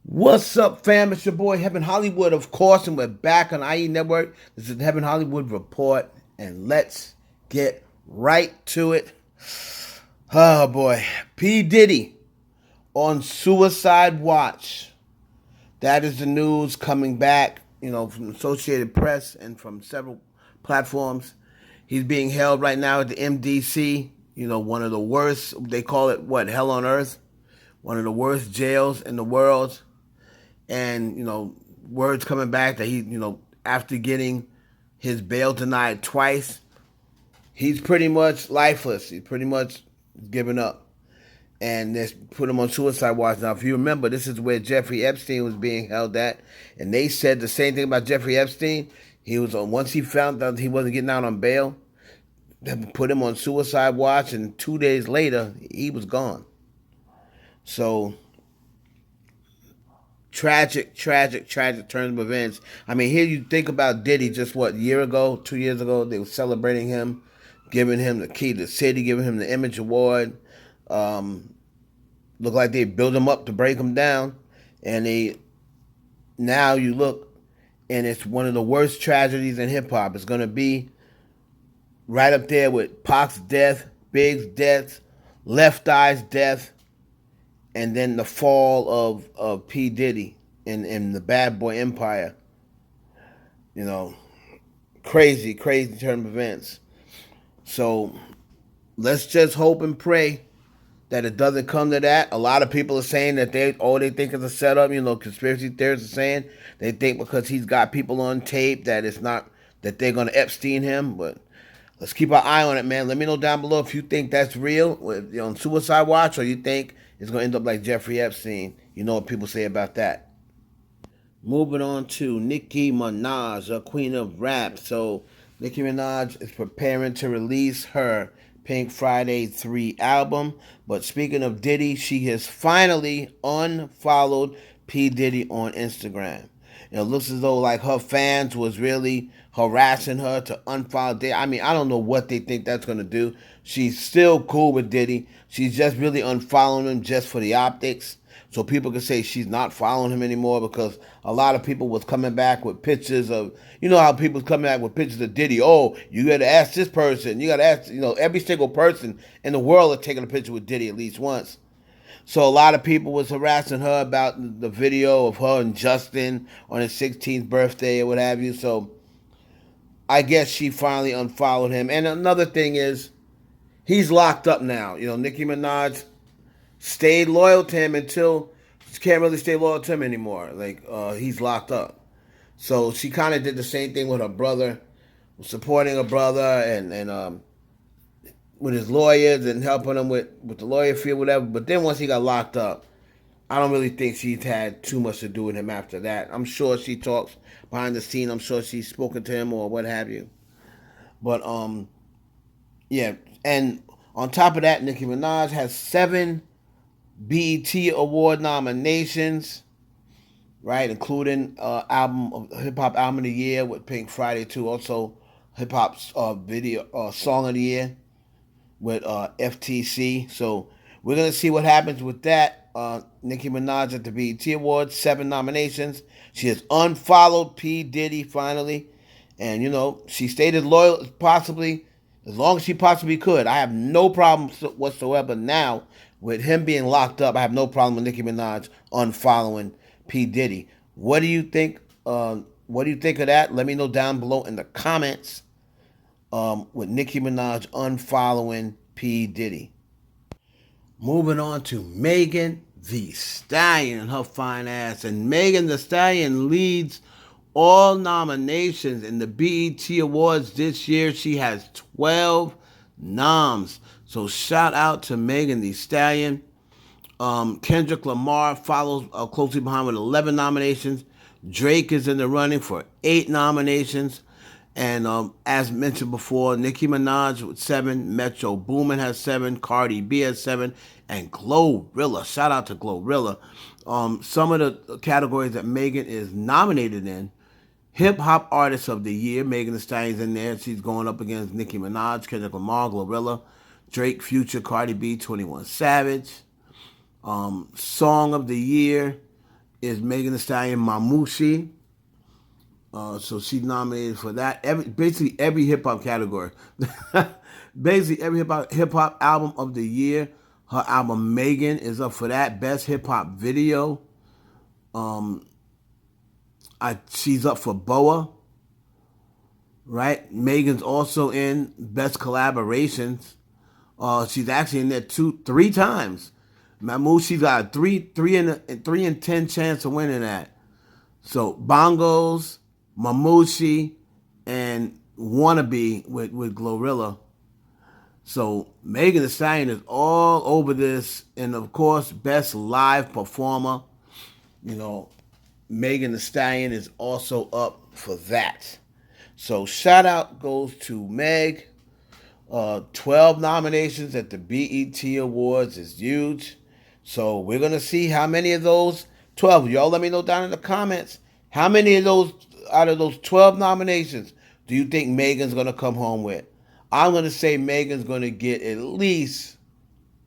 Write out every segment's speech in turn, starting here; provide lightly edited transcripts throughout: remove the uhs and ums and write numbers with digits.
What's up, fam? It's your boy Heaven Hollywood, of course, and we're back on IE Network. This is the Heaven Hollywood Report, and let's get right to it. Oh boy, P. Diddy on suicide watch. That is the news coming back, from the Associated Press and from several platforms. He's being held right now at the MDC, one of the worst, they call it what, hell on earth? One of the worst jails in the world. And words coming back that he after getting his bail denied twice, he's pretty much lifeless. He's pretty much given up, and they put him on suicide watch. Now if you remember, this is where Jeffrey Epstein was being held at, and they said the same thing about Jeffrey Epstein. He was on, once he found out he wasn't getting out on bail, they put him on suicide watch, and 2 days later he was gone. So tragic turn of events. I mean, here you think about Diddy just what, a year ago, 2 years ago, they were celebrating him, giving him the key to the city, giving him the Image Award. Looked like they built him up to break him down. And now you look, and it's one of the worst tragedies in hip hop. It's going to be right up there with Pac's death, Big's death, Left Eye's death, and then the fall of P. Diddy in the Bad Boy Empire. Crazy turn of events. So let's just hope and pray that it doesn't come to that. A lot of people are saying that they think it's a setup. Conspiracy theorists are saying they think because he's got people on tape that it's not, that they're going to Epstein him. But let's keep our eye on it, man. Let me know down below if you think that's real on suicide watch, or you think it's going to end up like Jeffrey Epstein. You know what people say about that. Moving on to Nicki Minaj, a queen of rap. So Nicki Minaj is preparing to release her Pink Friday 3 album. But speaking of Diddy, she has finally unfollowed P. Diddy on Instagram. It looks as though like her fans was really harassing her to unfollow Diddy. I mean, I don't know what they think that's going to do. She's still cool with Diddy. She's just really unfollowing him just for the optics. So people can say she's not following him anymore, because a lot of people was coming back with pictures of, how people's coming back with pictures of Diddy. Oh, you got to ask this person. You got to ask, every single person in the world is taking a picture with Diddy at least once. So a lot of people was harassing her about the video of her and Justin on his 16th birthday or what have you. So I guess she finally unfollowed him. And another thing is, he's locked up now. Nicki Minaj stayed loyal to him until she can't really stay loyal to him anymore. He's locked up. So she kind of did the same thing with her brother, supporting her brother and with his lawyers and helping him with the lawyer fee or whatever. But then once he got locked up, I don't really think she's had too much to do with him after that. I'm sure she talks behind the scene. I'm sure she's spoken to him or what have you. But yeah. And on top of that, Nicki Minaj has 7 BET Award nominations, right, including hip hop album of the year with Pink Friday 2, also hip hop video song of the year with FTC. So we're gonna see what happens with that. Nicki Minaj at the BET Awards, 7 nominations. She has unfollowed P. Diddy finally, and she stayed as loyal possibly as long as she possibly could. I have no problem whatsoever now with him being locked up. I have no problem with Nicki Minaj unfollowing P. Diddy. What do you think? What do you think of that? Let me know down below in the comments. With Nicki Minaj unfollowing P. Diddy. Moving on to Megan Thee Stallion and her fine ass. And Megan Thee Stallion leads all nominations in the BET Awards this year. She has 12 noms. So shout out to Megan Thee Stallion. Kendrick Lamar follows closely behind with 11 nominations. Drake is in the running for 8 nominations. And as mentioned before, Nicki Minaj with 7, Metro Boomin has 7, Cardi B has 7, and Glorilla. Shout out to Glorilla. Some of the categories that Megan is nominated in: Hip Hop Artist of the Year, Megan Thee Stallion's in there. She's going up against Nicki Minaj, Kendrick Lamar, Glorilla, Drake, Future, Cardi B, 21 Savage. Song of the Year is Megan Thee Stallion Mamushi. So she's nominated for that. Basically every hip hop category. Basically every hip hop album of the year. Her album Megan is up for that. Best hip hop video. She's up for BOA. Right? Megan's also in Best Collaborations. She's actually in there three times. Mamouchi's got a 3 in 10 chance of winning that. So Bongos, Mamouchi, and Wannabe with Glorilla. So Megan Thee Stallion is all over this, and of course, best live performer. You know, Megan Thee Stallion is also up for that. So shout out goes to Meg. 12 nominations at the BET Awards is huge. So we're going to see how many of those 12. Y'all let me know down in the comments. How many of those, out of those 12 nominations, do you think Megan's going to come home with? I'm going to say Megan's going to get at least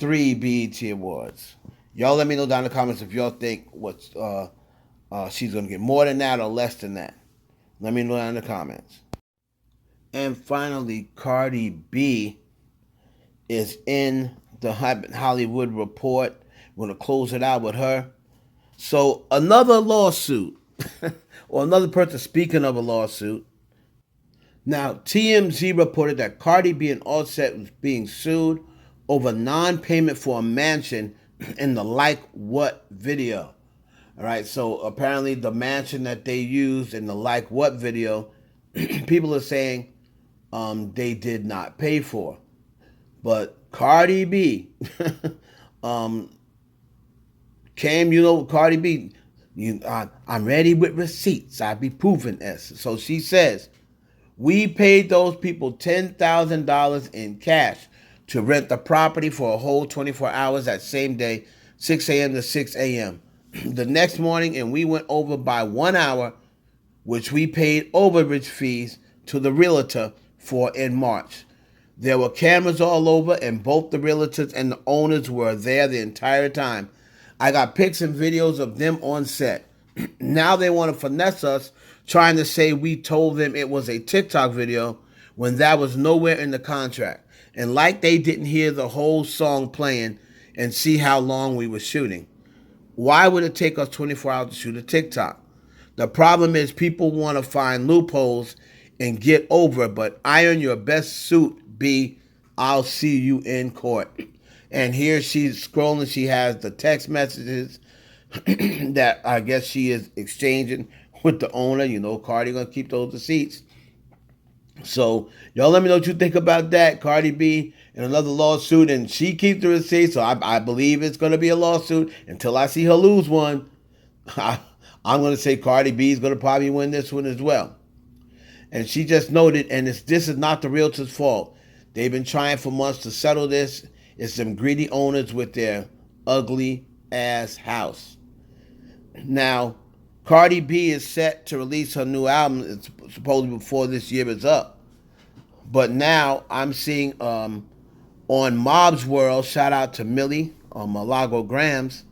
3 BET Awards. Y'all let me know down in the comments if y'all think she's going to get more than that or less than that. Let me know down in the comments. And finally, Cardi B is in the Hollywood Report. We're going to close it out with her. So another lawsuit, or another person speaking of a lawsuit. Now, TMZ reported that Cardi B and Offset was being sued over non-payment for a mansion in the Like What video. All right, so apparently the mansion that they used in the Like What video, people are saying they did not pay for. But Cardi B came, Cardi B, I'm ready with receipts. I be proving this. So she says, we paid those people $10,000 in cash to rent the property for a whole 24 hours that same day, 6 a.m. to 6 a.m. The next morning, and we went over by 1 hour, which we paid overage fees to the realtor for in March. There were cameras all over, and both the realtors and the owners were there the entire time. I got pics and videos of them on set. Now they want to finesse us, trying to say we told them it was a TikTok video when that was nowhere in the contract. And like they didn't hear the whole song playing and see how long we were shooting. Why would it take us 24 hours to shoot a TikTok? The problem is people want to find loopholes and get over it, but iron your best suit, B. I'll see you in court. And here she's scrolling. She has the text messages that I guess she is exchanging with the owner. Cardi gonna keep those receipts. So y'all let me know what you think about that. Cardi B in another lawsuit, and she keeps the receipts. So I believe it's gonna be a lawsuit until I see her lose one. I'm gonna say Cardi B is gonna probably win this one as well. And she just noted, and this is not the realtor's fault. They've been trying for months to settle this. It's some greedy owners with their ugly ass house. Now, Cardi B is set to release her new album. It's supposedly before this year is up. But now I'm seeing on Mob's World, shout out to Millie on Milagro Grams.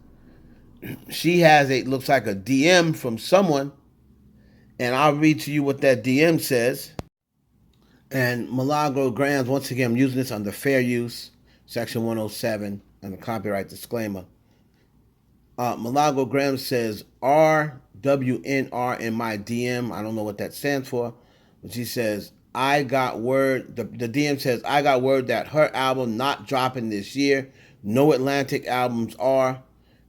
She has looks like a DM from someone. And I'll read to you what that DM says. And Milagro Grams, once again, I'm using this under fair use, section 107, and a copyright disclaimer. Milagro Grams says RWNR in my DM. I don't know what that stands for, but she says, I got word, the DM says, I got word that her album not dropping this year. No Atlantic albums are.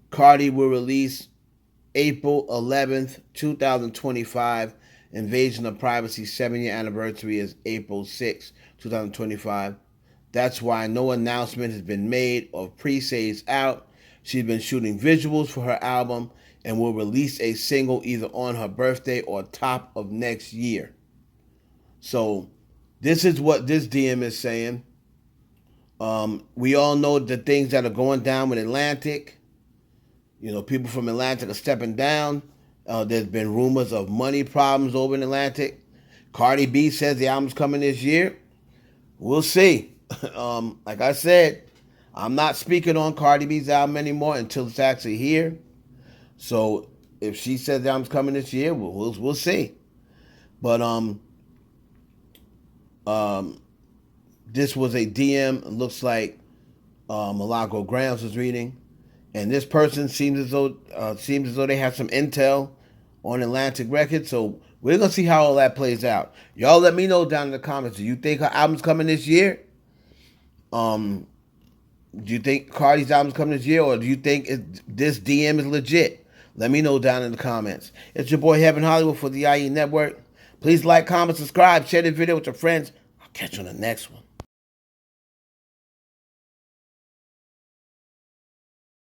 Cardi will release April 11th, 2025. Invasion of Privacy 7-year anniversary is April 6th, 2025. That's why no announcement has been made or pre-sales out. She's been shooting visuals for her album and will release a single either on her birthday or top of next year. So this is what this DM is saying. We all know the things that are going down with Atlantic. People from Atlantic are stepping down. There's been rumors of money problems over in Atlantic. Cardi B says the album's coming this year. We'll see. Like I said, I'm not speaking on Cardi B's album anymore until it's actually here. So if she says the album's coming this year, we'll see. But this was a DM. It looks like Milagro Grams was reading, and this person seems as though they have some intel on Atlantic Records. So we're gonna see how all that plays out. Y'all let me know down in the comments. Do you think her album's coming this year? Do you think Cardi's album's coming this year, or do you think this DM is legit? Let me know down in the comments. It's your boy Heaven Hollywood for the IE Network. Please like, comment, subscribe, share this video with your friends. I'll catch you on the next one.